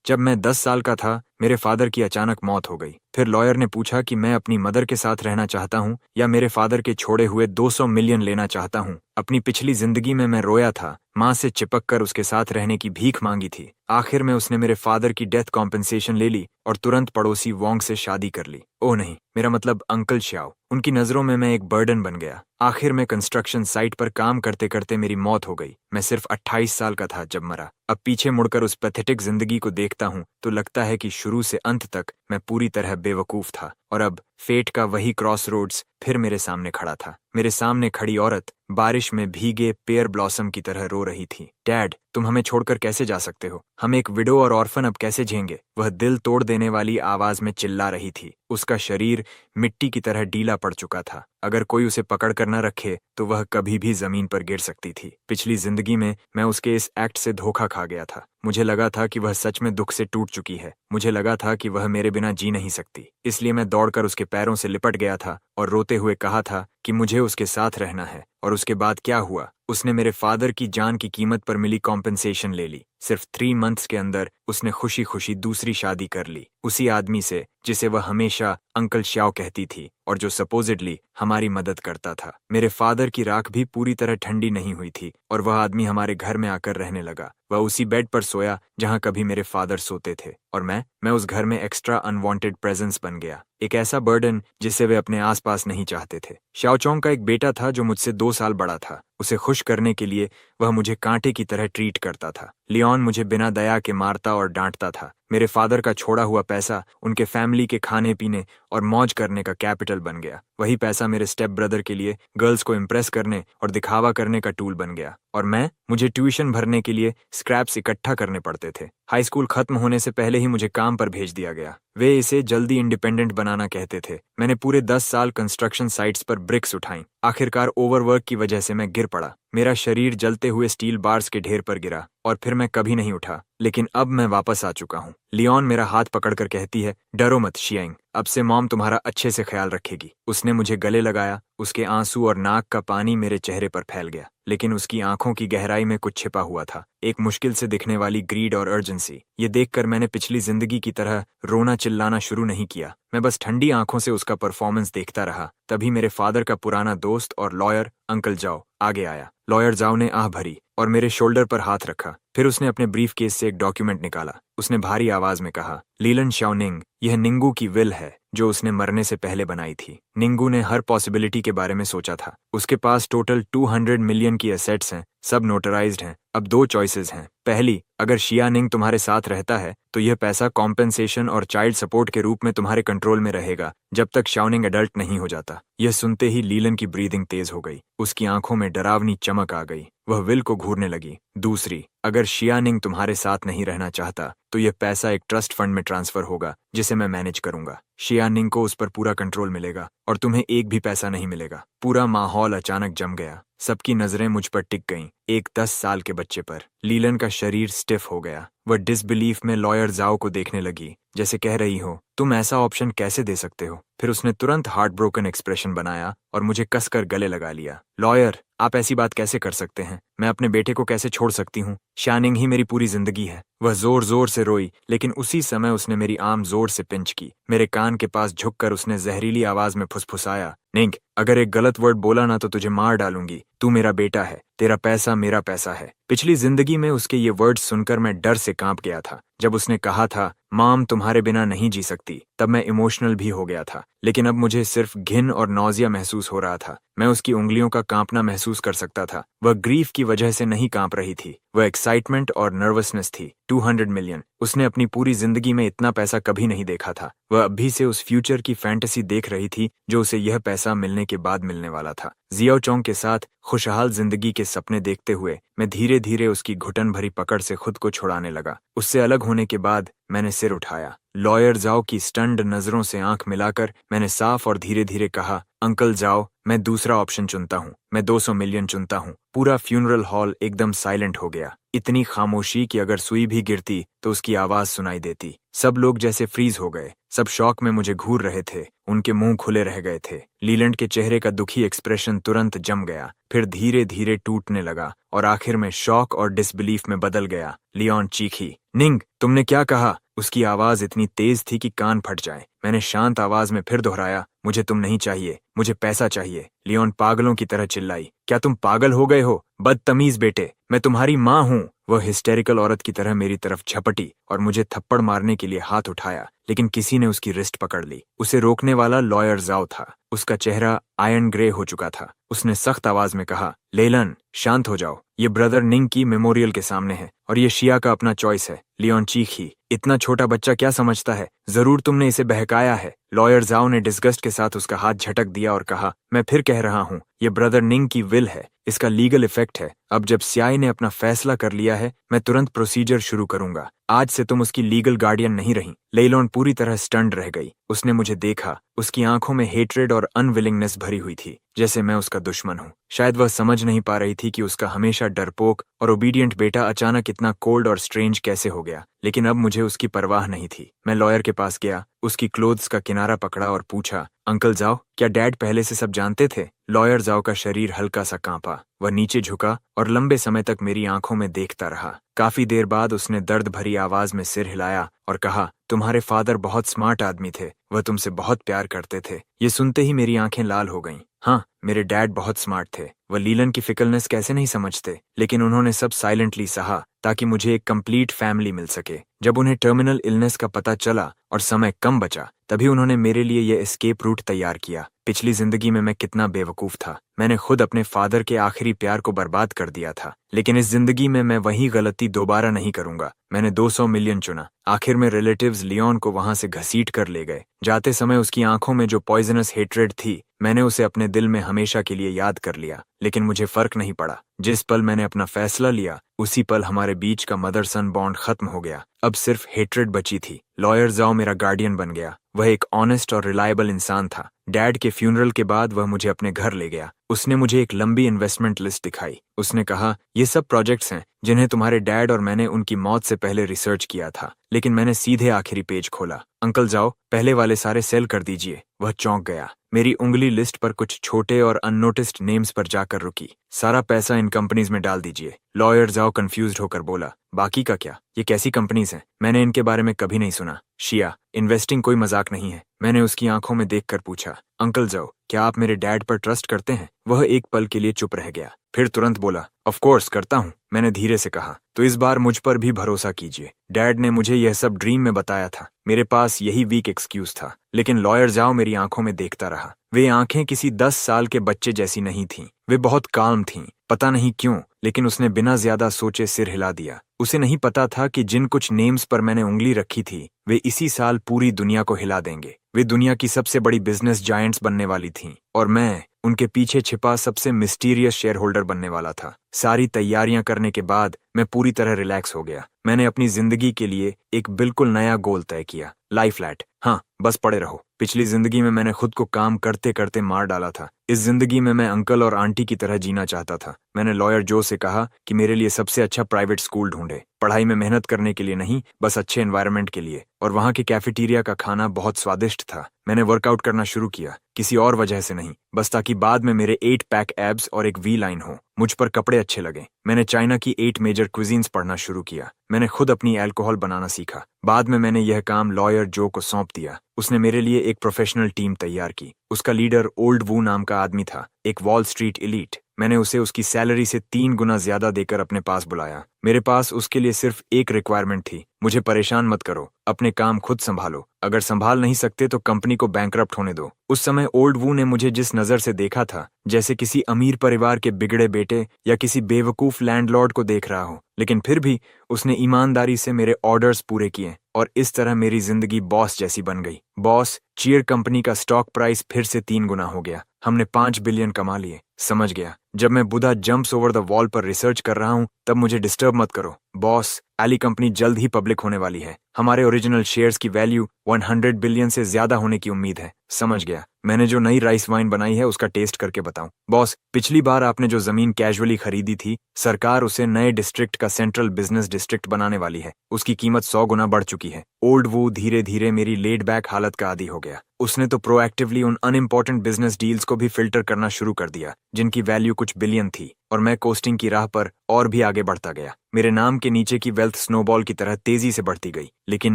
जब मैं 10 साल का था, मेरे फादर की अचानक मौत हो गई। फिर लॉयर ने पूछा कि मैं अपनी मदर के साथ रहना चाहता हूँ या मेरे फादर के छोड़े हुए 200 मिलियन लेना चाहता हूँ। अपनी पिछली जिंदगी में मैं रोया था, माँ से चिपक कर उसके साथ रहने की भीख मांगी थी। आखिर में उसने मेरे फादर की डेथ कॉम्पेंसेशन ले ली और तुरंत पड़ोसी वोंग से शादी कर ली। ओह नहीं, मेरा मतलब अंकल श्याओ। उनकी नजरों में मैं एक बर्डन बन गया। आखिर में कंस्ट्रक्शन साइट पर काम करते करते मेरी मौत हो गई। मैं सिर्फ 28 साल का था जब मरा। अब पीछे मुड़कर उस पैथेटिक जिंदगी को देखता हूँ तो लगता है कि शुरू से अंत तक मैं पूरी तरह बेवकूफ था और अब फेट का वही क्रॉस रोड्स फिर मेरे सामने खड़ा था। मेरे सामने खड़ी औरत बारिश में भीगे पेयर ब्लॉसम की तरह रो रही थी। डैड, तुम हमें छोड़कर कैसे जा सकते हो? हम एक विडो और ऑर्फन अब कैसे झेंगे? वह दिल तोड़ देने वाली आवाज में चिल्ला रही थी। उसका शरीर मिट्टी की तरह ढीला पड़ चुका था। अगर कोई उसे पकड़ कर न रखे तो वह कभी भी जमीन पर गिर सकती थी। पिछली जिंदगी में मैं उसके इस एक्ट से धोखा खा गया था। मुझे लगा था कि वह सच में दुख से टूट चुकी है। मुझे लगा था कि वह मेरे बिना जी नहीं सकती। इसलिए मैं दौड़कर उसके पैरों से लिपट गया था और रोते हुए कहा था कि मुझे उसके साथ रहना है। और उसके बाद क्या हुआ? उसने मेरे फादर की जान की कीमत पर मिली कॉम्पेंसेशन ले ली। सिर्फ 3 मंथ्स के अंदर उसने खुशी खुशी दूसरी शादी कर ली, उसी आदमी से जिसे वह हमेशा अंकल श्याओ कहती थी और जो सपोजिडली हमारी मदद करता था। मेरे फादर की राख भी पूरी तरह ठंडी नहीं हुई थी और वह आदमी हमारे घर में आकर रहने लगा। वह उसी बेड पर सोया जहां कभी मेरे फादर सोते थे और मैं उस घर में एक्स्ट्रा अनवांटेड प्रेजेंस बन गया। एक ऐसा बर्डन जिसे वे अपने आसपास नहीं चाहते थे। शाओचोंग का एक बेटा था जो मुझसे 2 साल बड़ा था। उसे खुश करने के लिए वह मुझे कांटे की तरह ट्रीट करता था। लियोन मुझे बिना दया के मारता और डांटता था। मेरे फादर का छोड़ा हुआ पैसा उनके फैमिली के खाने पीने और मौज करने का कैपिटल बन गया। वही पैसा मेरे स्टेप ब्रदर के लिए गर्ल्स को इम्प्रेस करने और दिखावा करने का टूल बन गया। और मुझे ट्यूशन भरने के लिए स्क्रैप्स इकट्ठा करने पड़ते थे। हाई स्कूल खत्म होने से पहले ही मुझे काम पर भेज दिया गया। वे इसे जल्दी इंडिपेंडेंट बनाना कहते थे। मैंने पूरे 10 साल कंस्ट्रक्शन साइट्स पर ब्रिक्स उठाई। आखिरकार ओवरवर्क की वजह से मैं गिर पड़ा। मेरा शरीर जलते हुए स्टील बार्स के ढेर पर गिरा और फिर मैं कभी नहीं उठा। लेकिन अब मैं वापस आ चुका हूँ। लियोन मेरा हाथ पकड़कर कहती है, डरो मत शियांग, अब से मॉम तुम्हारा अच्छे से ख्याल रखेगी। उसने मुझे गले लगाया। उसके आंसू और नाक का पानी मेरे चेहरे पर फैल गया, लेकिन उसकी आंखों की गहराई में कुछ छिपा हुआ था, एक मुश्किल से दिखने वाली ग्रीड और अर्जेंसी। ये देखकर मैंने पिछली जिंदगी की तरह रोना चिल्लाना शुरू नहीं किया। मैं बस ठंडी आंखों से उसका परफॉर्मेंस देखता रहा। तभी मेरे फादर का पुराना दोस्त और लॉयर अंकल जाओ आगे आया। लॉयर जाओ ने आह भरी और मेरे शोल्डर पर हाथ रखा। फिर उसने अपने ब्रीफ केस से एक डॉक्यूमेंट निकाला। उसने भारी आवाज में कहा, लीलन शाओनिंग, यह निंगू की विल है जो उसने मरने से पहले बनाई थी। निंगू ने हर पॉसिबिलिटी के बारे में सोचा था। उसके पास टोटल 200 मिलियन की एसेट्स हैं, सब नोटराइज्ड हैं। अब 2 चॉइसेस हैं। पहली, अगर शियानिंग तुम्हारे साथ रहता है तो यह पैसा कॉम्पेंसेशन और चाइल्ड सपोर्ट के रूप में तुम्हारे कंट्रोल में रहेगा जब तक शाओनिंग एडल्ट नहीं हो जाता। यह सुनते ही लीलन की ब्रीदिंग तेज हो गई। उसकी आंखों में डरावनी चमक आ गई। वह विल को घूरने लगी। दूसरी, अगर शियानिंग तुम्हारे साथ नहीं रहना चाहता तो यह पैसा एक ट्रस्ट फंड में ट्रांसफर होगा जिसे मैं मैनेज करूंगा। शियानिंग को उस पर पूरा कंट्रोल मिलेगा और तुम्हें एक भी पैसा नहीं मिलेगा। पूरा माहौल अचानक जम गया। सबकी नजरें मुझ पर टिक गईं, एक 10 साल के बच्चे पर। लीलन का शरीर स्टिफ हो गया। वह डिसबिलीफ में लॉयर जाओ को देखने लगी, जैसे कह रही हो, तुम ऐसा ऑप्शन कैसे दे सकते हो? फिर उसने तुरंत हार्ट ब्रोकन एक्सप्रेशन बनाया और मुझे कसकर गले लगा लिया। लॉयर, आप ऐसी बात कैसे कर सकते हैं? मैं अपने बेटे को कैसे छोड़ सकती हूँ? शानिंग ही मेरी पूरी जिंदगी है। वह जोर जोर से रोई, लेकिन उसी समय उसने मेरी आर्म जोर से पिंच की। मेरे कान के पास झुककर उसने जहरीली आवाज में फुसफुसाया, निंग, अगर एक गलत वर्ड बोला ना तो तुझे मार डालूंगी। तू मेरा बेटा है, तेरा पैसा मेरा पैसा है। पिछली जिंदगी में उसके ये वर्ड्स सुनकर मैं डर से कांप गया था। जब उसने कहा था, माम तुम्हारे बिना नहीं जी सकती, तब मैं इमोशनल भी हो गया था। लेकिन अब मुझे सिर्फ घिन और नौजिया महसूस हो रहा था। मैं उसकी उंगलियों का कांपना महसूस कर सकता था। वह ग्रीफ की वजह से नहीं कांप रही थी, वह एक्साइटमेंट और नर्वसनेस थी। 200 मिलियन, उसने अपनी पूरी जिंदगी में इतना पैसा कभी नहीं देखा था। वह अभी से उस फ्यूचर की फैंटेसी देख रही थी जो उसे यह पैसा मिलने के बाद मिलने वाला था। जियाओचोंग के साथ खुशहाल जिंदगी के सपने देखते हुए मैं धीरे धीरे उसकी घुटन भरी पकड़ से खुद को छुड़ाने लगा। उससे अलग होने के बाद मैंने सिर उठाया। लॉयर जाओ की स्टन्ड नजरों से आंख मिलाकर मैंने साफ और धीरे धीरे कहा, अंकल जाओ, मैं दूसरा ऑप्शन चुनता हूँ। मैं 200 मिलियन चुनता हूँ। पूरा फ्यूनरल हॉल एकदम साइलेंट हो गया। इतनी खामोशी कि अगर सुई भी गिरती तो उसकी आवाज सुनाई देती। सब लोग जैसे फ्रीज हो गए। सब शौक में मुझे घूर रहे थे। उनके मुंह खुले रह गए थे। लीलैंड के चेहरे का दुखी एक्सप्रेशन तुरंत जम गया, फिर धीरे धीरे टूटने लगा और आखिर में शॉक और डिसबिलीफ में बदल गया। लियोन चीखी, निंग, तुमने क्या कहा? उसकी आवाज इतनी तेज थी कि कान फट जाए। मैंने शांत आवाज में फिर दोहराया, मुझे तुम नहीं चाहिए, मुझे पैसा चाहिए। लियोन पागलों की तरह चिल्लाई, क्या तुम पागल हो गए हो? बदतमीज बेटे, मैं तुम्हारी माँ हूँ। वह हिस्टेरिकल औरत की तरह मेरी तरफ झपटी और मुझे थप्पड़ मारने के लिए हाथ उठाया, लेकिन किसी ने उसकी रिस्ट पकड़ ली। उसे रोकने वाला लॉयर जाओ था। उसका चेहरा आयरन ग्रे हो चुका था। उसने सख्त आवाज में कहा, लेलन, शांत हो जाओ। ये ब्रदर निंग की मेमोरियल के सामने है और ये शिया का अपना चॉइस है। लियोन चीखी, इतना छोटा बच्चा क्या समझता है? जरूर तुमने इसे बहकाया है। लॉयर जाओ ने डिस्गस्ट के साथ उसका हाथ झटक दिया और कहा, मैं फिर कह रहा हूँ, ये ब्रदर निंग की विल है, इसका लीगल इफेक्ट है। अब जब सीआई ने अपना फैसला कर लिया है, मैं तुरंत प्रोसीजर शुरू करूंगा। आज से तुम उसकी लीगल गार्डियन नहीं रही। लेलोन पूरी तरह स्टन्ड रह गई। उसने मुझे देखा। उसकी आंखों में हेट्रेड और अनविलिंगनेस भरी हुई थी, जैसे मैं उसका दुश्मन हूँ। शायद वह समझ नहीं पा रही थी कि उसका हमेशा डरपोक और ओबीडियंट बेटा अचानक इतना कोल्ड और स्ट्रेंज कैसे हो गया। लेकिन अब मुझे उसकी परवाह नहीं थी। मैं लॉयर के पास गया, उसकी क्लोथ्स का किनारा पकड़ा और पूछा, अंकल जाओ, क्या डैड पहले से सब जानते थे? लॉयर जाओ का शरीर हल्का सा कांपा। वह नीचे झुका और लंबे समय तक मेरी आंखों में देखता रहा। काफी देर बाद उसने दर्द भरी आवाज में सिर हिलाया और कहा, तुम्हारे फादर बहुत स्मार्ट आदमी थे, वह तुमसे बहुत प्यार करते थे। ये सुनते ही मेरी आंखें लाल हो गईं। हाँ, मेरे डैड बहुत स्मार्ट थे। वह लीलन की फिकलनेस कैसे नहीं समझते, लेकिन उन्होंने सब साइलेंटली सहा ताकि मुझे एक कंप्लीट फैमिली मिल सके। जब उन्हें टर्मिनल इलनेस का पता चला और समय कम बचा, तभी उन्होंने मेरे लिए यह एस्केप रूट तैयार किया। पिछली जिंदगी में मैं कितना बेवकूफ था। मैंने खुद अपने फादर के आखिरी प्यार को बर्बाद कर दिया था, लेकिन इस जिंदगी में मैं वही गलती दोबारा नहीं करूंगा। मैंने 200 मिलियन चुना। आखिर में रिलेटिव्स लियोन को वहां से घसीट कर ले गए। जाते समय उसकी आंखों में जो पॉइजनस हेट्रेड थी, मैंने उसे अपने दिल में हमेशा के लिए याद कर लिया। लेकिन मुझे फर्क नहीं पड़ा। जिस पल मैंने अपना फैसला लिया, उसी पल हमारे बीच का मदर सन बॉन्ड खत्म हो गया। अब सिर्फ हेट्रेड बची थी। लॉयर जाओ मेरा गार्डियन बन गया। वह एक ऑनेस्ट और रिलायबल इंसान था। डैड के फ्यूनरल के बाद वह मुझे अपने घर ले गया। उसने मुझे एक लंबी इन्वेस्टमेंट लिस्ट दिखाई। उसने कहा, ये सब प्रोजेक्ट्स हैं जिन्हें तुम्हारे डैड और मैंने उनकी मौत से पहले रिसर्च किया था। लेकिन मैंने सीधे आखिरी पेज खोला। अंकल जाओ, पहले वाले सारे सेल कर दीजिए। वह चौंक गया। मेरी उंगली लिस्ट पर कुछ छोटे और अननोटिस्ड नेम्स पर जाकर रुकी। सारा पैसा इन कंपनीज में डाल दीजिए। लॉयर जाओ कंफ्यूज्ड होकर बोला, बाकी का क्या? ये कैसी कंपनीज हैं? मैंने इनके बारे में कभी नहीं सुना। शिया, इन्वेस्टिंग कोई मजाक नहीं है। मैंने उसकी आंखों में देखकर पूछा, अंकल जाओ, क्या आप मेरे डैड पर ट्रस्ट करते हैं? वह एक पल के लिए चुप रह गया, फिर तुरंत बोला, ऑफ कोर्स करता हूँ। मैंने धीरे से कहा, तो इस बार मुझ पर भी भरोसा कीजिए। डैड ने मुझे यह सब ड्रीम में बताया था। मेरे पास यही वीक एक्सक्यूज था। लेकिन लॉयर जाओ मेरी आंखों में देखता रहा। वे आंखें किसी 10 साल के बच्चे जैसी नहीं थीं। वे बहुत काल्म थीं। पता नहीं क्यों, लेकिन उसने बिना ज्यादा सोचे सिर हिला दिया। उसे नहीं पता था कि जिन कुछ नेम्स पर मैंने उंगली रखी थी, वे इसी साल पूरी दुनिया को हिला देंगे। वे दुनिया की सबसे बड़ी बिजनेस जायंट्स बनने वाली थीं और मैं उनके पीछे छिपा सबसे मिस्टीरियस शेयर होल्डर बनने वाला था। सारी तैयारियां करने के बाद मैं पूरी तरह रिलैक्स हो गया। मैंने अपनी जिंदगी के लिए एक बिल्कुल नया गोल तय किया, लाई फ्लैट। हाँ, बस पड़े रहो। पिछली जिंदगी में मैंने खुद को काम करते करते मार डाला था। इस जिंदगी में मैं अंकल और आंटी की तरह जीना चाहता था। मैंने लॉयर जो से कहा कि मेरे लिए सबसे अच्छा प्राइवेट स्कूल ढूंढे, पढ़ाई में मेहनत करने के लिए नहीं, बस अच्छे एनवायरनमेंट के लिए। और वहाँ के कैफेटेरिया का खाना बहुत स्वादिष्ट था। मैंने वर्कआउट करना शुरू किया, किसी और वजह से नहीं, बस ताकि बाद में मेरे 8 पैक एब्स और एक वी लाइन हो। मुझ पर कपड़े अच्छे लगे। मैंने चाइना की 8 मेजर क्विजीन्स पढ़ना शुरू किया। मैंने खुद अपनी अल्कोहल बनाना सीखा। बाद में मैंने यह काम लॉयर जो को सौंप दिया। उसने मेरे लिए एक प्रोफेशनल टीम तैयार की। उसका लीडर ओल्ड वू नाम का आदमी था, एक वॉल स्ट्रीट एलीट। मैंने उसे उसकी सैलरी से 3 गुना ज्यादा देकर अपने पास बुलाया। मेरे पास उसके लिए सिर्फ एक रिक्वायरमेंट थी, मुझे परेशान मत करो, अपने काम खुद संभालो। अगर संभाल नहीं सकते तो कंपनी को बैंकरप्ट होने दो। उस समय ओल्ड वू ने मुझे जिस नजर से देखा था, जैसे किसी अमीर परिवार के बिगड़े बेटे या किसी बेवकूफ लैंडलॉर्ड को देख रहा हो, लेकिन फिर भी उसने ईमानदारी से मेरे ऑर्डर्स पूरे किए और इस तरह मेरी जिंदगी बॉस जैसी बन गई। बॉस, चीयर कंपनी का स्टॉक प्राइस फिर से 3 गुना हो गया। हमने 5 बिलियन कमा लिए। समझ गया। जब मैं बुधा जंप्स ओवर द वॉल पर रिसर्च कर रहा हूँ, तब मुझे डिस्टर्ब मत करो। बॉस, एली कंपनी जल्द ही पब्लिक होने वाली है। हमारे ओरिजिनल शेयर्स की वैल्यू 100 बिलियन से ज्यादा होने की उम्मीद है। समझ गया। मैंने जो नई राइस वाइन बनाई है उसका टेस्ट करके बताऊं। बॉस, पिछली बार आपने जो जमीन कैजुअली खरीदी थी, सरकार उसे नए डिस्ट्रिक्ट का सेंट्रल बिजनेस डिस्ट्रिक्ट बनाने वाली है। उसकी कीमत 100 गुना बढ़ चुकी है। ओल्ड वो धीरे धीरे मेरी लेड बैक हालत का आदी हो गया। उसने तो प्रोएक्टिवली उन अनइम्पोर्टेंट बिजनेस डील्स को भी फिल्टर करना शुरू कर दिया जिनकी वैल्यू कुछ बिलियन थी, और मैं कोस्टिंग की राह पर और भी आगे बढ़ता गया। मेरे नाम के नीचे की वेल्थ स्नोबॉल की तरह तेजी से बढ़ती गई, लेकिन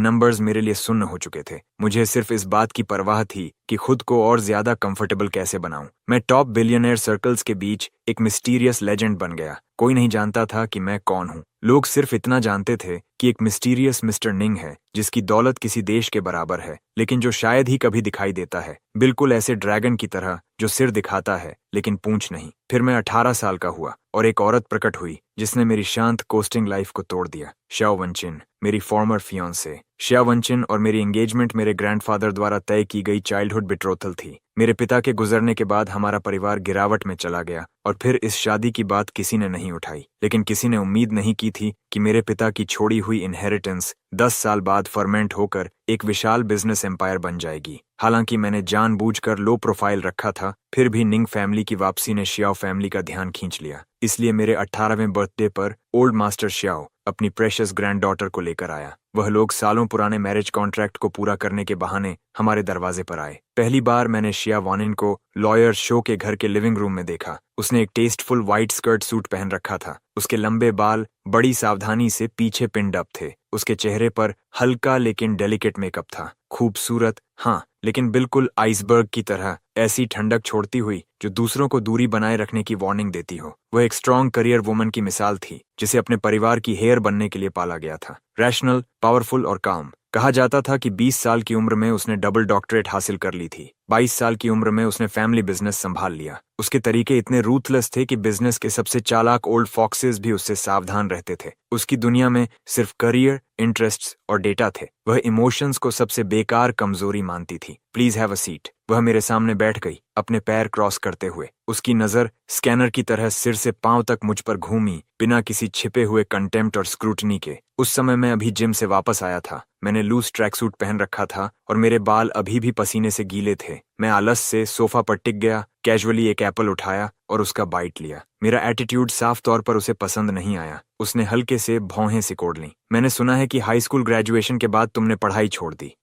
नंबर्स मेरे लिए सुन्न हो चुके थे। मुझे सिर्फ इस बात की परवाह थी कि खुद को और ज्यादा कंफर्टेबल कैसे बनाऊं। मैं टॉप बिलियनर सर्कल्स के बीच एक मिस्टीरियस लेजेंड बन गया। कोई नहीं जानता था कि मैं कौन हूं। लोग सिर्फ इतना जानते थे कि एक मिस्टीरियस मिस्टर निंग है जिसकी दौलत किसी देश के बराबर है, लेकिन जो शायद ही कभी दिखाई देता है, बिल्कुल ऐसे ड्रैगन की तरह जो सिर दिखाता है लेकिन पूंछ नहीं। फिर मैं 18 साल का हुआ और एक औरत प्रकट हुई जिसने मेरी शांत कोस्टिंग लाइफ को तोड़ दिया। श्याओ वनचिन, मेरी फॉर्मर फियांसे। श्याओ वनचिन और मेरी एंगेजमेंट मेरे ग्रैंडफादर द्वारा तय की गई चाइल्डहुड बिट्रोथल थी। मेरे पिता के गुजरने के बाद हमारा परिवार गिरावट में चला गया और फिर इस शादी की बात किसी ने नहीं उठाई, लेकिन किसी ने उम्मीद नहीं की थी कि मेरे पिता की छोड़ी हुई इनहेरिटेंस 10 साल बाद फर्मेंट होकर एक विशाल बिजनेस एम्पायर बन जाएगी। हालांकि मैंने जानबूझकर लो प्रोफाइल रखा था, फिर भी निंग फैमिली की वापसी ने श्याओ फैमिली का ध्यान खींच लिया। इसलिए मेरे 18वें बर्थडे पर ओल्ड मास्टर श्याओ अपनी प्रेशियस ग्रैंडडॉटर को लेकर आया। वह लोग सालों पुराने मैरिज कॉन्ट्रैक्ट को पूरा करने के बहाने हमारे दरवाजे पर आए। पहली बार मैंने शिया वानिन को लॉयर शो के घर के लिविंग रूम में देखा। उसने एक टेस्टफुल व्हाइट स्कर्ट सूट पहन रखा था। उसके लंबे बाल बड़ी सावधानी से पीछे पिन्ड अप थे। उसके चेहरे पर हल्का लेकिन डेलिकेट मेकअप था। खूबसूरत, हाँ, लेकिन बिल्कुल आइसबर्ग की तरह, ऐसी ठंडक छोड़ती हुई जो दूसरों को दूरी बनाए रखने की वार्निंग देती हो। वह एक स्ट्रॉन्ग करियर वुमन की मिसाल थी जिसे अपने परिवार की हेयर बनने के लिए पाला गया था। रैशनल, पावरफुल और काम। कहा जाता था कि 20 साल की उम्र में उसने डबल डॉक्टरेट हासिल कर ली थी। 22 साल की उम्र में उसने फैमिली बिजनेस संभाल लिया। उसके तरीके इतने रूथलेस थे कि बिजनेस के सबसे चालाक ओल्ड फॉक्सेस भी उससे सावधान रहते थे। उसकी दुनिया में सिर्फ करियर, इंटरेस्ट्स और डेटा थे। वह इमोशंस को सबसे बेकार कमजोरी मानती थी। Please have a seat. वह मेरे सामने बैठ गई, अपने पैर क्रॉस करते हुए। उसकी नजर स्कैनर की तरह सिर से पांव तक मुझ पर घूमी, बिना किसी छिपे हुए कंटेम्प्ट और स्क्रूटनी के। उस समय मैं अभी जिम से वापस आया था। मैंने लूज ट्रैक सूट पहन रखा था और मेरे बाल अभी भी पसीने से गीले थे। मैं आलस से सोफा पर टिक गया, कैजुअली एक एप्पल उठाया और उसका बाइट लिया। मेरा एटीट्यूड साफ तौर पर उसे पसंद नहीं आया। उसने हल्के से भौहें सिकोड़ लीं। मैंने सुना है कि हाई स्कूल ग्रेजुएशन के बाद तुमने पढ़ाई छोड़ दी।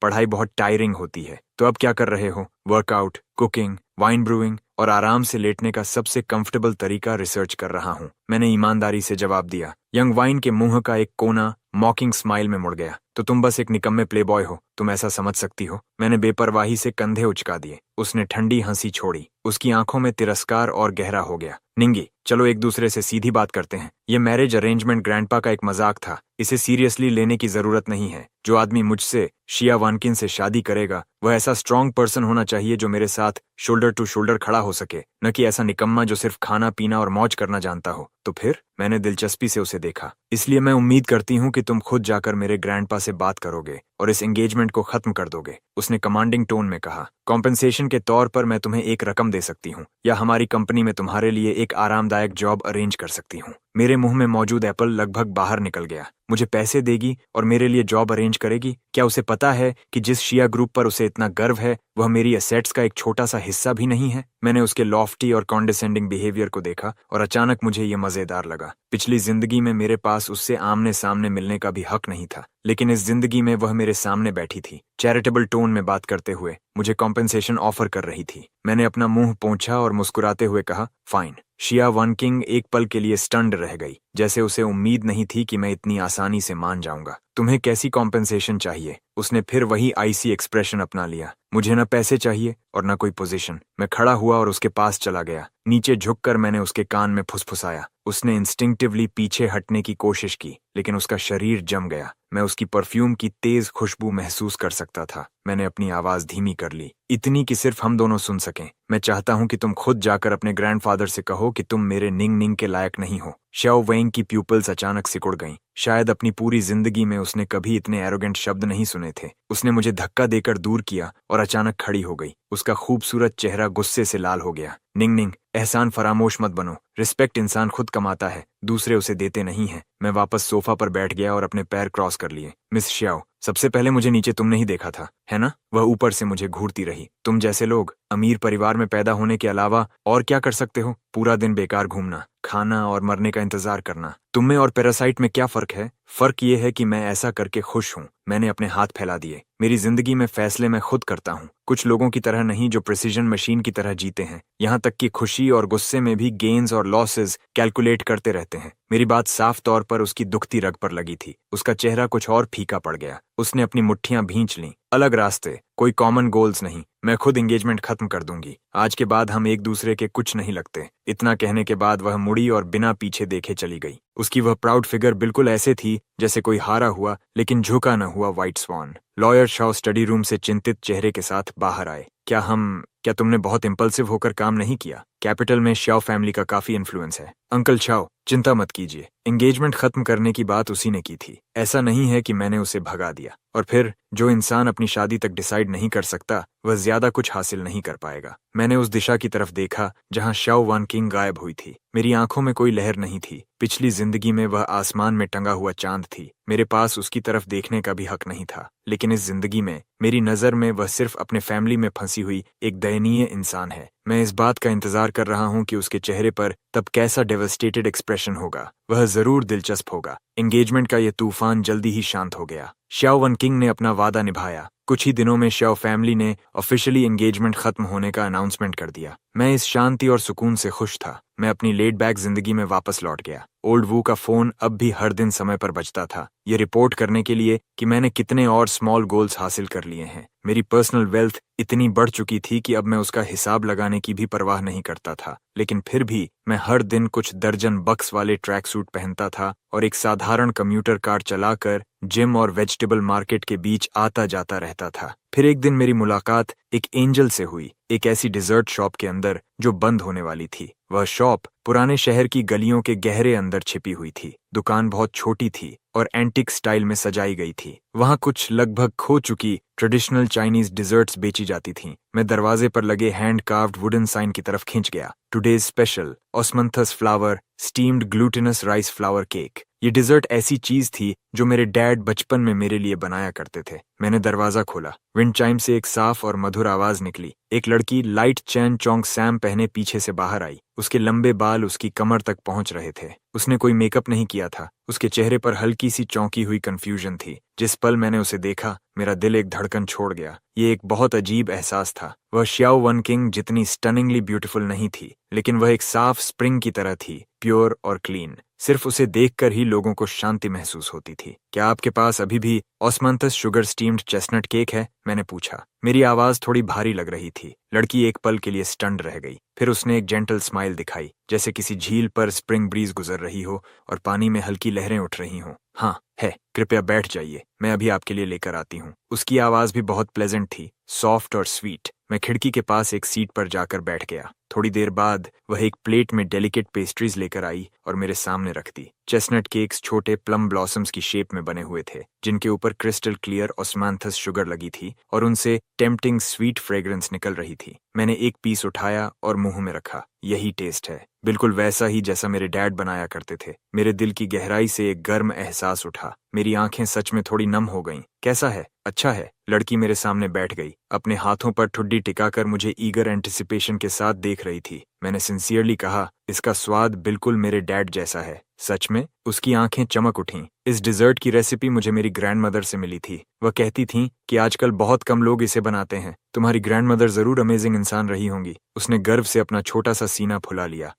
पढ़ाई बहुत टायरिंग होती है, तो अब क्या कर रहे हो? वर्कआउट, कुकिंग, वाइन ब्रूइंग और आराम से लेटने का सबसे कंफर्टेबल तरीका रिसर्च कर रहा हूँ, मैंने ईमानदारी से जवाब दिया। यंग वाइन के मुंह का एक कोना मॉकिंग स्माइल में मुड़ गया। तो तुम बस एक निकम्मे प्लेबॉय हो, तुम ऐसा समझ सकती हो? मैंने बेपरवाही से कंधे उचका दिए। उसने ठंडी हंसी छोड़ी। उसकी आंखों में तिरस्कार और गहरा हो गया। निंगी, चलो एक दूसरे से सीधी बात करते हैं। ये मैरिज अरेंजमेंट ग्रैंडपा का एक मजाक था। इसे सीरियसली लेने की जरूरत नहीं है। जो आदमी मुझसे, शिया वानकिन से शादी करेगा, वह ऐसा स्ट्रांग पर्सन होना चाहिए जो मेरे साथ शोल्डर टू शोल्डर खड़ा हो सके, न कि ऐसा निकम्मा जो सिर्फ खाना पीना और मौज करना जानता हो। तो फिर? मैंने दिलचस्पी से उसे देखा। इसलिए मैं उम्मीद करती हूँ कि तुम खुद जाकर मेरे ग्रैंडपा से बात करोगे और इस एंगेजमेंट को खत्म कर दोगे। उसने कमांडिंग टोन में कहा। कॉम्पेंसेशन के तौर पर मैं तुम्हें एक रकम दे सकती हूँ, या हमारी कंपनी में तुम्हारे लिए एक आरामदायक जॉब अरेंज कर सकती हूँ। मेरे मुंह में मौजूद एप्पल लगभग बाहर निकल गया। मुझे पैसे देगी और मेरे लिए जॉब अरेंज करेगी? क्या उसे पता है कि जिस शिया ग्रुप पर उसे इतना गर्व है, वह मेरी एसेट्स का एक छोटा सा हिस्सा भी नहीं है? मैंने उसके लॉफ्टी और कॉन्डिसेंडिंग बिहेवियर को देखा और अचानक मुझे ये मजेदार लगा। पिछली जिंदगी में मेरे पास उससे आमने सामने मिलने का भी हक नहीं था, लेकिन इस जिंदगी में वह मेरे सामने बैठी थी, चैरिटेबल टोन में बात करते हुए मुझे कॉम्पेंसेशन ऑफर कर रही थी। मैंने अपना मुंह पोंछा और मुस्कुराते हुए कहा, फाइन। शिया वानकिंग एक पल के लिए स्टन्ड रह गई, जैसे उसे उम्मीद नहीं थी कि मैं इतनी आसानी से मान जाऊंगा। तुम्हें कैसी कॉम्पेंसेशन चाहिए? उसने फिर वही आईसी एक्सप्रेशन अपना लिया। मुझे न पैसे चाहिए और न कोई पोजीशन। मैं खड़ा हुआ और उसके पास चला गया। नीचे झुककर मैंने उसके कान में फुसफुसाया। उसने इंस्टिंक्टिवली पीछे हटने की कोशिश की, लेकिन उसका शरीर जम गया। मैं उसकी परफ्यूम की तेज खुशबू महसूस कर सकता था। मैंने अपनी आवाज धीमी कर ली, इतनी कि सिर्फ हम दोनों सुन सकें। मैं चाहता हूं कि तुम खुद जाकर अपने ग्रैंडफादर से कहो कि तुम मेरे निंग निंग के लायक नहीं हो। श्याओ वेंग की प्यूपल्स अचानक सिकुड़ गईं। शायद अपनी पूरी जिंदगी में उसने कभी इतने एरोगेंट शब्द नहीं सुने थे। उसने मुझे धक्का देकर दूर किया और अचानक खड़ी हो गई। उसका खूबसूरत चेहरा गुस्से से लाल हो गया। निंग निंग, एहसान फरामोश मत बनो। रिस्पेक्ट इंसान खुद कमाता है, दूसरे उसे देते नहीं हैं। मैं वापस सोफा पर बैठ गया और अपने पैर क्रॉस कर लिए। मिस श्याओ, सबसे पहले मुझे नीचे तुमने ही देखा था, है ना? वह ऊपर से मुझे घूरती रही। तुम जैसे लोग अमीर परिवार में पैदा होने के अलावा और क्या कर सकते हो? पूरा दिन बेकार घूमना, खाना और मरने का इंतजार करना। तुम में और पैरासाइट में क्या फर्क है? फर्क ये है कि मैं ऐसा करके खुश हूँ। मैंने अपने हाथ फैला दिए। मेरी जिंदगी में फैसले मैं खुद करता हूँ, कुछ लोगों की तरह नहीं जो प्रिसीजन मशीन की तरह जीते हैं। यहाँ तक कि खुशी और गुस्से में भी गेन्स और लॉसेस कैलकुलेट करते रहते हैं। मेरी बात साफ तौर पर उसकी दुखती रग पर लगी थी। उसका चेहरा कुछ और फीका पड़ गया। उसने अपनी मुट्ठियां भींच लीं। अलग रास्ते, कोई कॉमन गोल्स नहीं। मैं खुद एंगेजमेंट खत्म कर दूंगी। आज के बाद हम एक दूसरे के कुछ नहीं लगते। इतना कहने के बाद वह मुड़ी और बिना पीछे देखे चली गई। उसकी वह प्राउड फिगर बिल्कुल ऐसे थी जैसे कोई हारा हुआ लेकिन झुका न हुआ व्हाइट स्वान। लॉयर शाओ स्टडी रूम से चिंतित चेहरे के साथ बाहर आए। क्या तुमने बहुत इम्पल्सिव होकर काम नहीं किया? कैपिटल में शाओ फैमिली का काफी इन्फ्लुएंस है। अंकल शाओ, चिंता मत कीजिए, एंगेजमेंट खत्म करने की बात उसी ने की थी। ऐसा नहीं है कि मैंने उसे भगा दिया। और फिर जो इंसान अपनी शादी तक डिसाइड नहीं कर सकता वह ज्यादा कुछ हासिल नहीं कर पाएगा। मैंने उस दिशा की तरफ देखा जहां शाओ वन किंग गायब हुई थी। मेरी आंखों में कोई लहर नहीं थी। पिछली जिंदगी में वह आसमान में टंगा हुआ चांद थी। मेरे पास उसकी तरफ देखने का भी हक नहीं था। लेकिन इस जिंदगी में मेरी नजर में वह सिर्फ अपने फैमिली में फंसी हुई एक दयनीय इंसान है। मैं इस बात का इंतजार कर रहा हूं कि उसके चेहरे पर तब कैसा डेवस्टेटेड एक्सप्रेशन होगा। वह जरूर दिलचस्प होगा। एंगेजमेंट का यह तूफान जल्दी ही शांत हो गया। शाओ वन किंग ने अपना वादा निभाया। कुछ ही दिनों में शाओ फैमिली ने ऑफिशियली एंगेजमेंट खत्म होने का अनाउंसमेंट कर दिया। मैं इस शांति और सुकून से खुश था। मैं अपनी लेड बैक जिंदगी में वापस लौट गया। ओल्ड वू का फोन अब भी हर दिन समय पर बजता था, ये रिपोर्ट करने के लिए कि मैंने कितने और स्मॉल गोल्स हासिल कर लिए हैं। मेरी पर्सनल वेल्थ इतनी बढ़ चुकी थी कि अब मैं उसका हिसाब लगाने की भी परवाह नहीं करता था। लेकिन फिर भी मैं हर दिन कुछ दर्जन बक्स वाले ट्रैक सूट पहनता था और एक साधारण कम्यूटर कार चलाकर जिम और वेजिटेबल मार्केट के बीच आता जाता रहता था। फिर एक दिन मेरी मुलाकात एक एंजल से हुई, एक ऐसी डिजर्ट शॉप के अंदर जो बंद होने वाली थी। वह शॉप पुराने शहर की गलियों के गहरे अंदर छिपी हुई थी। दुकान बहुत छोटी थी और एंटिक स्टाइल में सजाई गई थी। वहां कुछ लगभग खो चुकी ट्रेडिशनल चाइनीज डिजर्ट्स बेची जाती थीं। मैं दरवाजे पर लगे हैंड कार्व्ड वुडन साइन की तरफ खिंच गया। Today's special osmanthus flower steamed glutinous rice flower cake. ये डिजर्ट ऐसी चीज थी जो मेरे डैड बचपन में मेरे लिए बनाया करते थे। मैंने दरवाजा खोला। विंड चाइम से एक साफ और मधुर आवाज निकली। एक लड़की लाइट चैन चोंग सैम पहने पीछे से बाहर आई। उसके लंबे बाल उसकी कमर तक पहुंच रहे थे। उसने कोई मेकअप नहीं किया था। उसके चेहरे पर हल्की सी चौंकी हुई कंफ्यूजन थी। जिस पल मैंने उसे देखा मेरा दिल एक धड़कन छोड़ गया। ये एक बहुत अजीब एहसास था। वह शाओ वन किंग जितनी स्टनिंगली ब्यूटीफुल नहीं थी, लेकिन वह एक साफ स्प्रिंग की तरह थी, प्योर और क्लीन। सिर्फ उसे देखकर ही लोगों को शांति महसूस होती थी। क्या आपके पास अभी भी ऑस्मंथस शुगर स्टीम्ड चेस्टनट केक है? मैंने पूछा। मेरी आवाज थोड़ी भारी लग रही थी। लड़की एक पल के लिए स्टन्ड रह गई। फिर उसने एक जेंटल स्माइल दिखाई, जैसे किसी झील पर स्प्रिंग ब्रीज गुजर रही हो और पानी में हल्की लहरें उठ रही हों। हाँ है, कृपया बैठ जाइए, मैं अभी आपके लिए लेकर आती हूँ। उसकी आवाज भी बहुत प्लेजेंट थी, सॉफ्ट और स्वीट। मैं खिड़की के पास एक सीट पर जाकर बैठ गया। थोड़ी देर बाद वह एक प्लेट में डेलिकेट पेस्ट्रीज लेकर आई और मेरे सामने रख दी। चेस्टनट केक्स छोटे प्लम ब्लॉसम्स की शेप में बने हुए थे, जिनके ऊपर क्रिस्टल क्लियर ऑस्मांथस शुगर लगी थी और उनसे टेम्पटिंग स्वीट फ्रेग्रेंस निकल रही थी। मैंने एक पीस उठाया और मुंह में रखा। यही टेस्ट है, बिल्कुल वैसा ही जैसा मेरे डैड बनाया करते थे। मेरे दिल की गहराई से एक गर्म एहसास उठा। मेरी आंखें सच में थोड़ी नम हो गईं। कैसा है? अच्छा है। लड़की मेरे सामने बैठ गई, अपने हाथों पर ठुड्डी टिकाकर मुझे ईगर एंटिसिपेशन के साथ देख रही थी। मैंने सिंसियरली कहा, इसका स्वाद बिल्कुल मेरे डैड जैसा है। सच में? उसकी आंखें चमक उठीं। इस डिजर्ट की रेसिपी मुझे मेरी ग्रैंडमदर से मिली थी। वह कहती थीं कि आजकल बहुत कम लोग इसे बनाते हैं। तुम्हारी ग्रैंडमदर जरूर अमेजिंग इंसान रही होंगी। उसने गर्व से अपना छोटा सा सीना फुला लिया।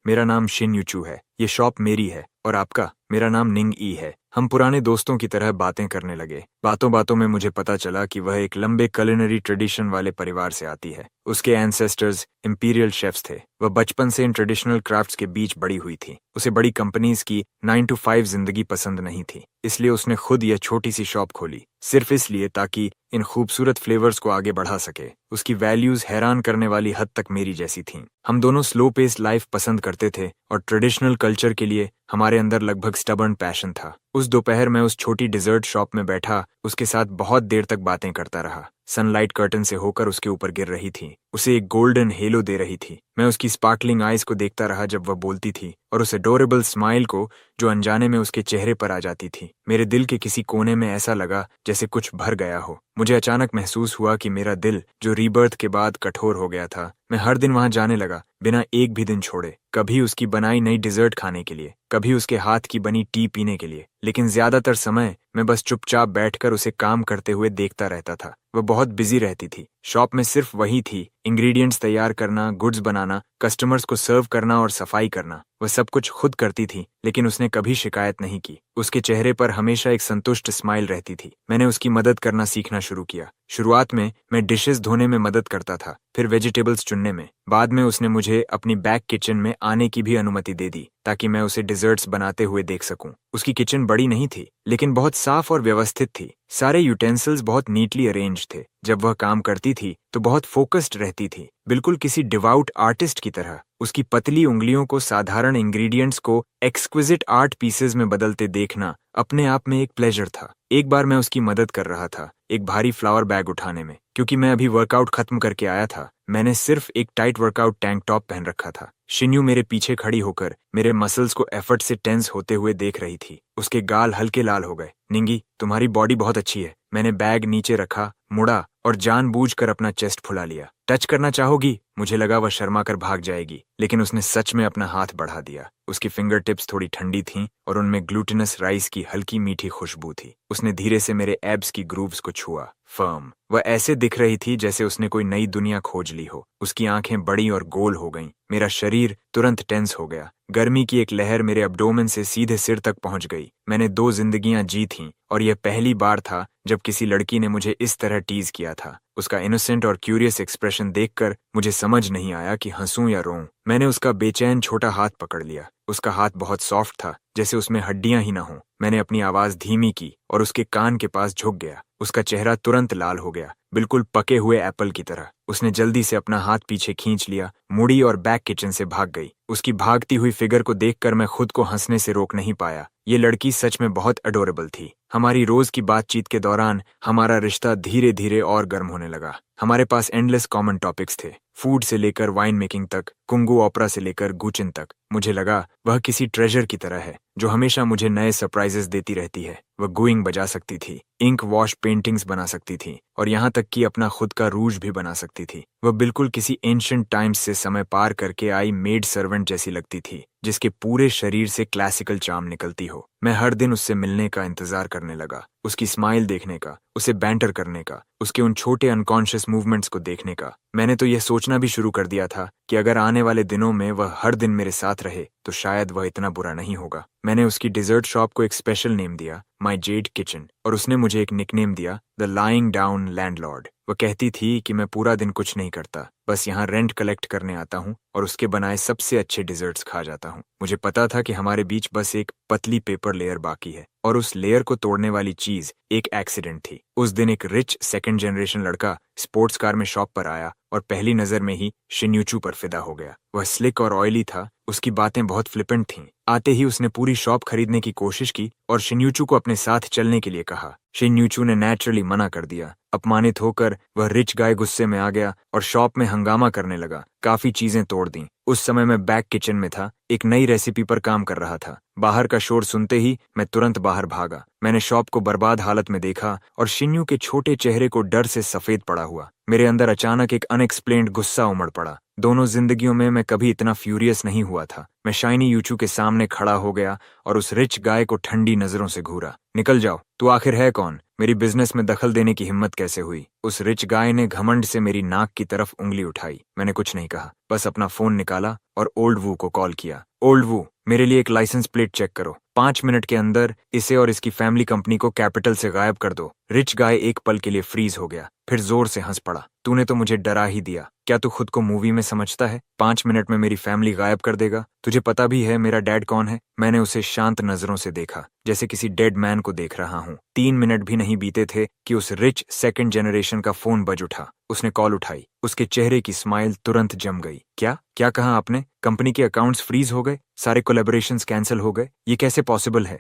मेरा नाम शिन यूचू है। ये शॉप मेरी है। और आपका? मेरा नाम निंग ई है। हम पुराने दोस्तों की तरह बातें करने लगे। बातों बातों में मुझे पता चला कि वह एक लंबे कुलिनरी ट्रेडिशन वाले परिवार से आती है। उसके एंसेस्टर्स इंपीरियल शेफ्स थे। वह बचपन से इन ट्रेडिशनल क्राफ्ट्स के बीच बड़ी हुई थी। उसे बड़ी कंपनीज की 9 to 5 जिंदगी पसंद नहीं थी, इसलिए उसने खुद यह छोटी सी शॉप खोली, सिर्फ इसलिए ताकि इन खूबसूरत फ्लेवर्स को आगे बढ़ा सके। उसकी वैल्यूज हैरान करने वाली हद तक मेरी जैसी थीं। हम दोनों स्लो पेस लाइफ पसंद करते थे और ट्रेडिशनल कल्चर के लिए हमारे अंदर लगभग स्टबर्न पैशन था। उस दोपहर मैं उस छोटी डिजर्ट शॉप में बैठा उसके साथ बहुत देर तक बातें करता रहा। सनलाइट कर्टन से होकर उसके ऊपर गिर रही थी। उसे एक गोल्डन हेलो दे रही थी। मैं उसकी स्पार्कलिंग आइज को देखता रहा जब वह बोलती थी और उस एडोरेबल स्माइल को जो अनजाने में उसके चेहरे पर आ जाती थी। मेरे दिल के किसी कोने में ऐसा लगा जैसे कुछ भर गया हो। मुझे अचानक महसूस हुआ कि मेरा दिल जो रीबर्थ के बाद कठोर हो गया था, मैं हर दिन वहां जाने लगा बिना एक भी दिन छोड़े। कभी उसकी बनाई नई डिजर्ट खाने के लिए, कभी उसके हाथ की बनी टी पीने के लिए, लेकिन ज्यादातर समय मैं बस चुपचाप बैठकर उसे काम करते हुए देखता रहता था। वह बहुत बिजी रहती थी। शॉप में सिर्फ वही थी, इंग्रेडिएंट्स तैयार करना, गुड्स बनाना, कस्टमर्स को सर्व करना और सफाई करना। वह सब कुछ खुद करती थी, लेकिन उसने कभी शिकायत नहीं की। उसके चेहरे पर हमेशा एक संतुष्ट स्माइल रहती थी। मैंने उसकी मदद करना सीखना शुरू किया। शुरुआत में मैं डिशेस धोने में मदद करता था, फिर वेजिटेबल्स चुनने में। बाद में उसने मुझे अपनी बैक किचन में आने की भी अनुमति दे दी ताकि मैं उसे डिजर्ट्स बनाते हुए देख सकूं। उसकी किचन बड़ी नहीं थी, लेकिन बहुत साफ और व्यवस्थित थी। सारे यूटेंसिल्स बहुत नीटली अरेंज थे। जब वह काम करती थी तो बहुत फोकस्ड रहती थी, बिल्कुल किसी डिवाउट आर्टिस्ट की तरह। उसकी पतली उंगलियों को साधारण इंग्रेडिएंट्स को एक्सक्विजिट आर्ट पीसेस में बदलते देखना अपने आप में एक प्लेजर था। एक बार मैं उसकी मदद कर रहा था एक भारी फ्लावर बैग उठाने में। क्योंकि मैं अभी वर्कआउट खत्म करके आया था, मैंने सिर्फ एक टाइट वर्कआउट टैंक टॉप पहन रखा था। शिन्यू मेरे पीछे खड़ी होकर मेरे मसल्स को एफर्ट से टेंस होते हुए देख रही थी। उसके गाल हल्के लाल हो गए। निंगी, तुम्हारी बॉडी बहुत अच्छी है। मैंने बैग नीचे रखा, मुड़ा और जानबूझकर अपना चेस्ट फुला लिया। टच करना चाहोगी? मुझे लगा वह शर्मा कर भाग जाएगी, लेकिन उसने सच में अपना हाथ बढ़ा दिया। उसकी फिंगर टिप्स थोड़ी ठंडी थीं और उनमें ग्लूटिनस राइस की हल्की मीठी खुशबू थी। उसने धीरे से मेरे एब्स की ग्रूव्स को छुआ। फर्म। वह ऐसे दिख रही थी जैसे उसने कोई नई दुनिया खोज ली हो। उसकी आंखें बड़ी और गोल हो गईं। मेरा शरीर तुरंत टेंस हो गया। गर्मी की एक लहर मेरे अब्डोमेन से सीधे सिर तक पहुंच गई। मैंने 2 जिंदगियां जी थीं और यह पहली बार था जब किसी लड़की ने मुझे इस तरह टीज किया था। उसका इनोसेंट और क्यूरियस एक्सप्रेशन देखकर मुझे समझ नहीं आया कि हंसूं या रोऊं। मैंने उसका बेचैन छोटा हाथ पकड़ लिया। उसका हाथ बहुत सॉफ्ट था, जैसे उसमें हड्डियां ही न हों। मैंने अपनी आवाज धीमी की और उसके कान के पास झुक गया। उसका चेहरा तुरंत लाल हो गया, बिल्कुल पके हुए एप्पल की तरह। उसने जल्दी से अपना हाथ पीछे खींच लिया, मुड़ी और बैक किचन से भाग गई। उसकी भागती हुई फिगर को देखकर मैं खुद को हंसने से रोक नहीं पाया। ये लड़की सच में बहुत अडोरेबल थी। हमारी रोज की बातचीत के दौरान हमारा रिश्ता धीरे धीरे और गर्म होने लगा। हमारे पास एंडलेस कॉमन टॉपिक्स थे, फूड से लेकर वाइन मेकिंग तक, कुंगू ओपरा से लेकर गुचिन तक। मुझे लगा वह किसी ट्रेजर की तरह है जो हमेशा मुझे नए सरप्राइजेस देती रहती है। वह गुइंग बजा सकती थी, इंक वॉश पेंटिंग्स बना सकती थी और यहाँ तक कि अपना खुद का रूज भी बना सकती थी। वह बिल्कुल किसी एंशिएंट टाइम्स से समय पार करके आई मेड सर्वेंट जैसी लगती थी, जिसके पूरे शरीर से क्लासिकल चार्म निकलती हो। मैं हर दिन उससे मिलने का इंतजार करने लगा, उसकी स्माइल देखने का, उसे बैंटर करने का, उसके उन छोटे अनकॉन्शियस मूवमेंट्स को देखने का। मैंने तो यह सोचना भी शुरू कर दिया था कि अगर आने वाले दिनों में वह हर दिन मेरे साथ रहे तो शायद वह इतना बुरा नहीं होगा। मैंने उसकी डिजर्ट शॉप को एक स्पेशल नेम दिया, माई जेड किचन, और उसने मुझे एक निकनेम दिया, द लाइंग डाउन लैंडलॉर्ड। वह कहती थी कि मैं पूरा दिन कुछ नहीं करता, बस यहाँ रेंट कलेक्ट करने आता हूँ और उसके बनाए सबसे अच्छे डिजर्ट्स खा जाता हूँ। मुझे पता था कि हमारे बीच बस एक पतली पेपर लेयर बाकी है, और उस लेयर को तोड़ने वाली चीज एक एक्सीडेंट थी। उस दिन एक रिच सेकंड जनरेशन लड़का स्पोर्ट्स कार में शॉप पर आया और पहली नजर में ही शिन्यूचू पर फिदा हो गया। वह स्लिक और ऑयली था, उसकी बातें बहुत फ्लिपेंट थीं। आते ही उसने पूरी शॉप खरीदने की कोशिश की और शिन्यूचू को अपने साथ चलने के लिए कहा। शिन्यूचू ने नेचुरली मना कर दिया। अपमानित होकर वह रिच गाय गुस्से में आ गया और शॉप में हंगामा करने लगा, काफी चीजें तोड़ दी। उस समय मैं बैक किचन में था, एक नई रेसिपी पर काम कर रहा था। बाहर का शोर सुनते ही मैं तुरंत बाहर भागा। मैंने शॉप को बर्बाद हालत में देखा और शिन्यू के छोटे चेहरे को डर से सफेद पड़ा हुआ। मेरे अंदर अचानक एक अनएक्सप्लेन्ड गुस्सा उमड़ पड़ा। दोनों जिंदगियों में मैं कभी इतना फ्यूरियस नहीं हुआ था। मैं शाइनी यूचू के सामने खड़ा हो गया और उस रिच गाय को ठंडी नजरों से घूरा। निकल जाओ, तू आखिर है कौन? मेरी बिजनेस में दखल देने की हिम्मत कैसे हुई? उस रिच गाय ने घमंड से मेरी नाक की तरफ उंगली उठाई। मैंने कुछ नहीं कहा, बस अपना फोन निकाला और ओल्ड वू को कॉल किया। ओल्ड वू, मेरे लिए एक लाइसेंस प्लेट चेक करो। 5 मिनट के अंदर इसे और इसकी फैमिली कंपनी को कैपिटल से गायब कर दो। रिच गाय एक पल के लिए फ्रीज हो गया, फिर जोर से हंस पड़ा। तूने तो मुझे डरा ही दिया। क्या तू खुद को मूवी में समझता है? 5 मिनट में मेरी फैमिली गायब कर देगा? तुझे पता भी है मेरा डैड कौन है? मैंने उसे शांत नजरों से देखा, जैसे किसी डेड मैन को देख रहा हूँ। 3 मिनट भी नहीं बीते थे कि उस रिच सेकंड जनरेशन का फोन बज उठा। उसने कॉल उठाई। उसके चेहरे की स्माइल तुरंत जम गई। क्या कहा आपने? कंपनी के अकाउंट्स फ्रीज हो गए, सारे कोलैबोरेशंस कैंसिल हो गए? ये कैसे पॉसिबल है?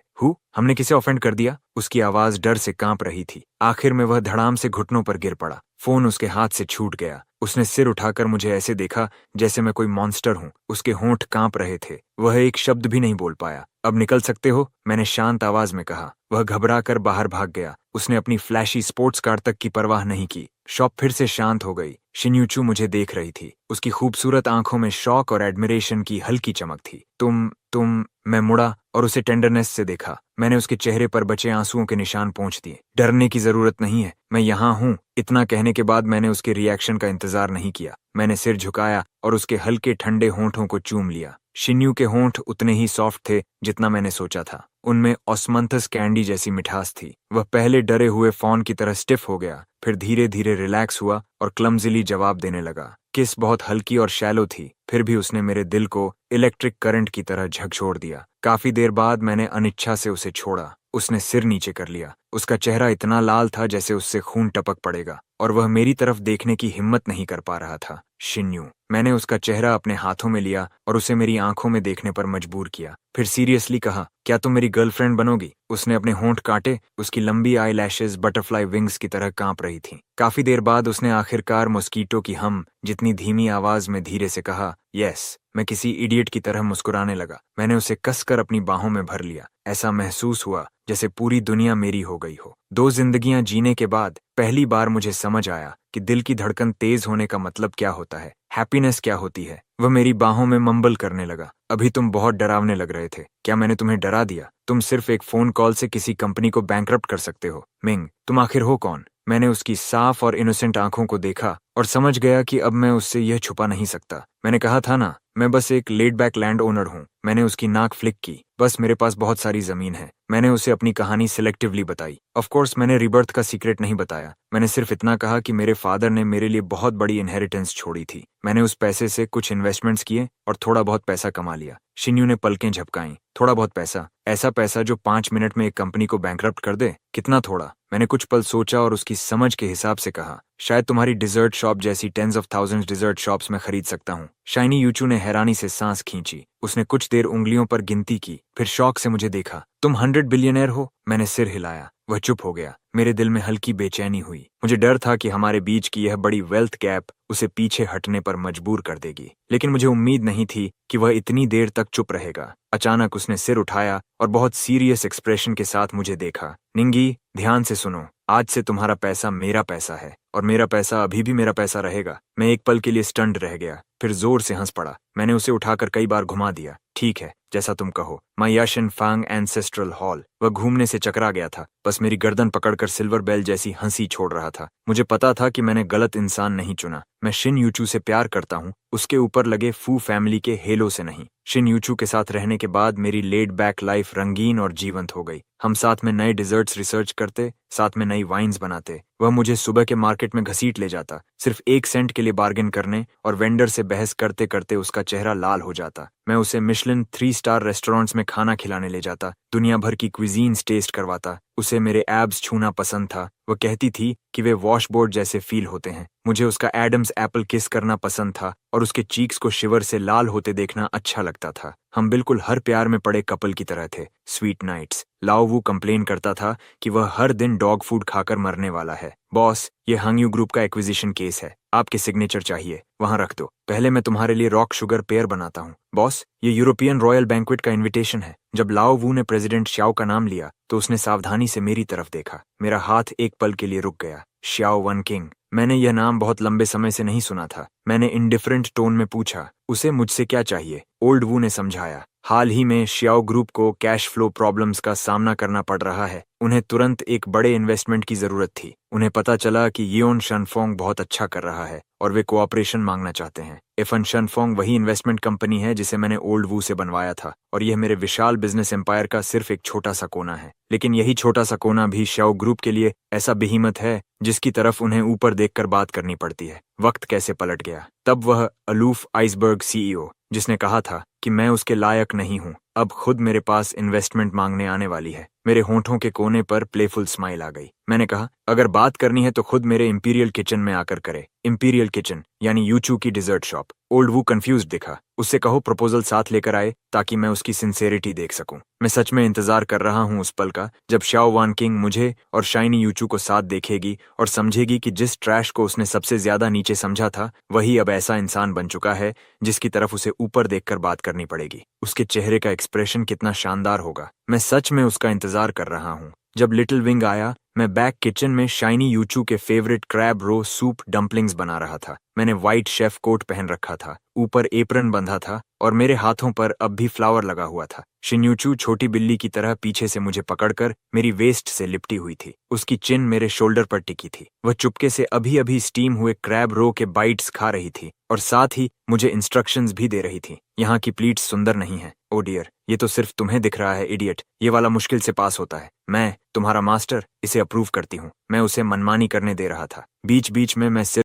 हमने किसे ऑफेंड कर दिया? उसकी आवाज डर से कांप रही थी। आखिर में वह धड़ाम से घुटनों पर गिर पड़ा। फोन उसके हाथ से छूट गया। उसने सिर उठाकर मुझे ऐसे देखा जैसे मैं कोई मॉन्स्टर हूं। उसके होंठ कांप रहे थे। वह एक शब्द भी नहीं बोल पाया। अब निकल सकते हो, मैंने शांत आवाज में कहा। वह घबरा कर बाहर भाग गया। उसने अपनी फ्लैशी स्पोर्ट्स कार तक की परवाह नहीं की। शॉप फिर से शांत हो गई। शिन्यूचू मुझे देख रही थी। उसकी खूबसूरत आंखों में शौक और एडमिरेशन की हल्की चमक थी। तुम मैं मुड़ा और उसे टेंडरनेस से देखा। मैंने उसके चेहरे पर बचे आंसुओं के निशान पोंछ दिए। डरने की जरूरत नहीं है, मैं यहाँ हूँ। इतना कहने के बाद मैंने उसके रिएक्शन का इंतजार नहीं किया। मैंने सिर झुकाया और उसके हल्के ठंडे होंठों को चूम लिया। शिन्यू के होंठ उतने ही सॉफ्ट थे जितना मैंने सोचा था। उनमें ऑस्मंथस कैंडी जैसी मिठास थी। वह पहले डरे हुए फॉन की तरह स्टिफ हो गया, फिर धीरे धीरे रिलैक्स हुआ और क्लमजिली जवाब देने लगा। किस बहुत हल्की और शैलो थी, फिर भी उसने मेरे दिल को इलेक्ट्रिक करंट की तरह झकझोर दिया। काफी देर बाद मैंने अनिच्छा से उसे छोड़ा। उसने सिर नीचे कर लिया। उसका चेहरा इतना लाल था जैसे उससे खून टपक पड़ेगा, और वह मेरी तरफ देखने की हिम्मत नहीं कर पा रहा था। शिन्यू, मैंने उसका चेहरा अपने हाथों में लिया और उसे मेरी आंखों में देखने पर मजबूर किया। फिर सीरियसली कहा, क्या तुम मेरी गर्लफ्रेंड बनोगी? उसने अपने होंठ काटे। उसकी लंबी आई लैशेज बटरफ्लाई विंग्स की तरह कांप रही थीं। काफी देर बाद उसने आखिरकार मॉस्कीटो की हम जितनी धीमी आवाज में धीरे से कहा, यस। मैं किसी इडियट की तरह मुस्कुराने लगा। मैंने उसे कसकर अपनी बाहों में भर लिया। ऐसा महसूस हुआ जैसे पूरी दुनिया मेरी हो गई हो। 2 जिंदगियां जीने के बाद पहली बार मुझे समझ आया कि दिल की धड़कन तेज होने का मतलब क्या होता है, हैप्पीनेस क्या होती है। वह मेरी बाहों में मंबल करने लगा, अभी तुम बहुत डरावने लग रहे थे। क्या मैंने तुम्हें डरा दिया? तुम सिर्फ एक फोन कॉल से किसी कंपनी को बैंकरप्ट कर सकते हो। मिंग, तुम आखिर हो कौन? मैंने उसकी साफ और इनोसेंट आंखों को देखा और समझ गया कि अब मैं उससे यह छुपा नहीं सकता। मैंने कहा था ना, मैं बस एक लेड बैक लैंड ओनर हूँ। मैंने उसकी नाक फ्लिक की। बस मेरे पास बहुत सारी जमीन है। मैंने उसे अपनी कहानी सिलेक्टिवली बताई। ऑफ कोर्स मैंने रिबर्थ का सीक्रेट नहीं बताया। मैंने सिर्फ इतना कहा कि मेरे फादर ने मेरे लिए बहुत बड़ी इनहेरिटेंस छोड़ी थी। मैंने उस पैसे से कुछ इन्वेस्टमेंट्स किए और थोड़ा बहुत पैसा कमा लिया। शिन्यू ने पलकें झपकाईं। थोड़ा बहुत पैसा? ऐसा पैसा जो 5 मिनट में एक कंपनी को बैंकरप्ट कर दे? कितना थोड़ा? मैंने कुछ पल सोचा और उसकी समझ के हिसाब से कहा, शायद तुम्हारी डिजर्ट शॉप जैसी tens of thousands dessert shops में खरीद सकता हूँ। शाइनी यूचू ने हैरानी से सांस खींची। उसने कुछ देर उंगलियों पर गिनती की, फिर शौक से मुझे देखा। तुम 100 बिलियनर हो? मैंने सिर हिलाया। वह चुप हो गया। मेरे दिल में हल्की बेचैनी हुई। मुझे डर था कि हमारे बीच की यह बड़ी वेल्थ गैप उसे पीछे हटने पर मजबूर कर देगी, लेकिन मुझे उम्मीद नहीं थी कि वह इतनी देर तक चुप रहेगा। अचानक उसने सिर उठाया और बहुत सीरियस एक्सप्रेशन के साथ मुझे देखा। निंगी, ध्यान से सुनो। आज से तुम्हारा पैसा मेरा पैसा है और मेरा पैसा अभी भी मेरा पैसा रहेगा। मैं एक पल के लिए स्टन्ड रह गया, फिर जोर से हंस पड़ा। मैंने उसे उठाकर कई बार घुमा दिया। ठीक है, जैसा तुम कहो। माय याशन फांग एंसेस्ट्रल हॉल। वह घूमने से चकरा गया था, बस मेरी गर्दन पकड़कर सिल्वर बेल जैसी हंसी छोड़ रहा था। मुझे पता था कि मैंने गलत इंसान नहीं चुना। मैं शिन यूचू से प्यार करता हूँ, उसके ऊपर लगे फू फैमिली के हेलो से नहीं। शिन यूचू के साथ रहने के बाद मेरी लेड बैक लाइफ रंगीन और जीवंत हो गई। हम साथ में नए डिजर्ट्स रिसर्च करते, साथ में नई वाइन्स बनाते। वह मुझे सुबह के मार्केट में घसीट ले जाता, सिर्फ 1 सेंट के लिए बार्गेन करने, और वेंडर से बहस करते करते उसका चेहरा लाल हो जाता। मैं उसे मिशलिन 3 स्टार रेस्टोरेंट्स में खाना खिलाने ले जाता, दुनिया भर की क्विजीन्स टेस्ट करवाता। उसे मेरे एब्स छूना पसंद था। वह कहती थी कि वे वॉशबोर्ड जैसे फील होते हैं। मुझे उसका एडम्स एप्पल किस करना पसंद था और उसके चीक्स को शिवर से लाल होते देखना अच्छा लगता था। हम बिल्कुल हर प्यार में पड़े कपल की तरह थे। Sweet nights. Lao Wu complain करता था कि वह हर दिन डॉग फूड खाकर मरने वाला है। बॉस, ये हंगयू ग्रुप का एक्विजिशन केस है, आपके सिग्नेचर चाहिए, वहां रख दो। पहले मैं तुम्हारे लिए रॉक शुगर पेयर बनाता हूँ। बॉस, ये यूरोपियन रॉयल बैंक्वेट का इनविटेशन है। जब लाओ वू ने प्रेसिडेंट श्याओ का नाम लिया तो उसने सावधानी से मेरी तरफ देखा। मेरा हाथ एक पल के लिए रुक गया। श्याओ वन किंग। मैंने यह नाम बहुत लंबे समय से नहीं सुना था। मैंने इंडिफरेंट टोन में पूछा, उसे मुझसे क्या चाहिए? ओल्ड वू ने समझाया, हाल ही में श्याओ ग्रुप को कैश फ्लो प्रॉब्लम्स का सामना करना पड़ रहा है। उन्हें तुरंत एक बड़े इन्वेस्टमेंट की जरूरत थी। उन्हें पता चला कि यिओन शनफोंग बहुत अच्छा कर रहा है और वे कोऑपरेशन मांगना चाहते हैं। इफन शनफोंग वही इन्वेस्टमेंट कंपनी है जिसे मैंने ओल्ड वू से बनवाया था, और यह मेरे विशाल बिजनेस एम्पायर का सिर्फ एक छोटा सा कोना है। लेकिन यही छोटा सा कोना भी श्याओ ग्रुप के लिए ऐसा बेहिम्मत है जिसकी तरफ उन्हें ऊपर देखकर बात करनी पड़ती है। वक्त कैसे पलट गया। तब वह अलूफ आइसबर्ग सीईओ, जिसने कहा था कि मैं उसके लायक नहीं हूं, अब खुद मेरे पास इन्वेस्टमेंट मांगने आने वाली है। मेरे होंठों के कोने पर प्लेफुल स्माइल आ गई। मैंने कहा, अगर बात करनी है तो खुद मेरे इंपीरियल किचन में आकर करे। इंपीरियल किचन यानी यूचू की डिजर्ट शॉप। ओल्ड वू कंफ्यूज दिखा। उससे कहो प्रपोजल साथ लेकर आए ताकि मैं उसकी सिंसेरिटी देख सकूं। मैं सच में इंतजार कर रहा हूं उस पल का जब शाओ वान किंग मुझे और शाइनी यूचू को साथ देखेगी और समझेगी कि जिस ट्रैश को उसने सबसे ज्यादा नीचे समझा था वही अब ऐसा इंसान बन चुका है जिसकी तरफ उसे ऊपर देखकर बात करनी पड़ेगी। उसके चेहरे का एक्सप्रेशन कितना शानदार होगा। मैं सच में उसका इंतजार कर रहा हूं। जब लिटिल विंग आया, मैं बैक किचन में शाइनी यूचू के फेवरेट क्रैब रो सूप डम्पलिंग्स बना रहा था। मैंने व्हाइट शेफ कोट पहन रखा था, ऊपर एप्रन बंधा था और मेरे हाथों पर अब भी फ्लावर लगा हुआ था। शिन्यूचू छोटी बिल्ली की तरह पीछे से मुझे पकड़कर मेरी वेस्ट से लिपटी हुई थी। उसकी चिन मेरे शोल्डर पर टिकी थी। वह चुपके से अभी अभी स्टीम हुए क्रैब रो के बाइट्स खा रही थी और साथ ही मुझे इंस्ट्रक्शंस भी दे रही थी। यहाँ की प्लीट्स सुंदर नहीं है। ओ डियर, ये तो सिर्फ तुम्हें दिख रहा है इडियट। ये वाला मुश्किल से पास होता है। मैं तुम्हारा मास्टर इसे अप्रूव करती हूँ। मैं उसे मनमानी करने दे रहा था। बीच बीच में मैं सिर्फ